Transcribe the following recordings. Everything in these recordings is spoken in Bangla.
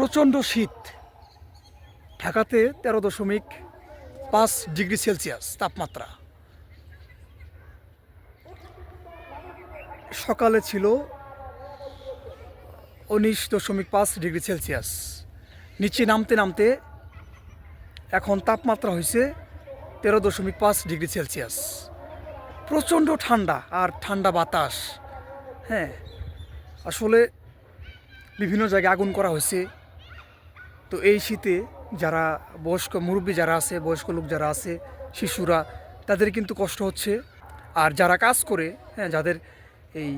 প্রচণ্ড শীত। ঢাকাতে 13.5 ডিগ্রি সেলসিয়াস তাপমাত্রা। সকালে ছিল 19.5 ডিগ্রি সেলসিয়াস। নিচে নামতে নামতে এখন তাপমাত্রা হয়েছে 13.5 ডিগ্রি সেলসিয়াস। প্রচণ্ড ঠান্ডা আর ঠান্ডা বাতাস। হ্যাঁ, আসলে বিভিন্ন জায়গায় আগুন করা হয়েছে। তো এই শীতে যারা বয়স্ক মুরব্বী যারা আছে, বয়স্ক লোক যারা আছে, শিশুরা, তাদের কিন্তু কষ্ট হচ্ছে। আর যারা কাজ করে, হ্যাঁ, যাদের এই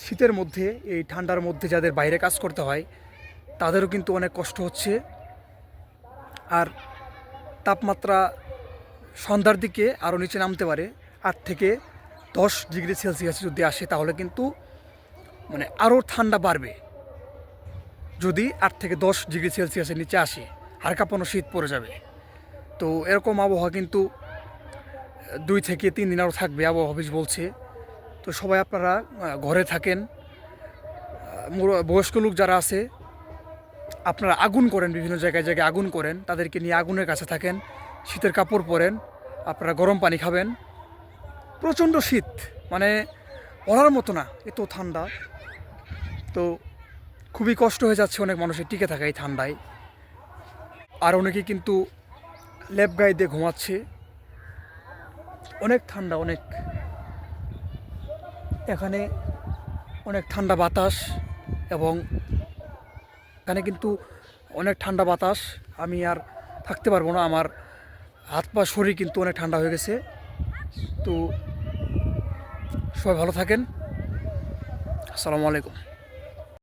শীতের মধ্যে, এই ঠান্ডার মধ্যে যাদের বাইরে কাজ করতে হয়, তাদেরও কিন্তু অনেক কষ্ট হচ্ছে। আর তাপমাত্রা সন্ধ্যার দিকে আরও নিচে নামতে পারে। 8 থেকে 10 ডিগ্রি সেলসিয়াস যদি আসে তাহলে কিন্তু আরও ঠান্ডা বাড়বে। যদি 8 থেকে 10 ডিগ্রি সেলসিয়াসের নিচে আসে, হাড় কাঁপানো শীত পড়ে যাবে। তো এরকম আবহাওয়া কিন্তু 2 থেকে 3 দিন আরও থাকবে, আবহাওয়া অফিস বলছে। তো সবাই আপনারা ঘরে থাকেন। বয়স্ক লোক যারা আছে, আপনারা আগুন করেন, বিভিন্ন জায়গায় জায়গায় আগুন করেন, তাদেরকে নিয়ে আগুনের কাছে থাকেন, শীতের কাপড় পরেন, আপনারা গরম পানি খাবেন। প্রচণ্ড শীত, বলার মতো না, এত ঠান্ডা। তো খুবই কষ্ট হয়ে যাচ্ছে অনেক মানুষের টিকে থাকা এই ঠান্ডায়। আর অনেকে কিন্তু লেপ গায়ে দিয়ে ঘুমাচ্ছে। অনেক ঠান্ডা, অনেক। এখানে অনেক ঠান্ডা বাতাস, এবং এখানে কিন্তু অনেক ঠান্ডা বাতাস। আমি আর থাকতে পারবো না, আমার হাত পা শরীর কিন্তু অনেক ঠান্ডা হয়ে গেছে। তো সবাই ভালো থাকেন। আসসালামু আলাইকুম।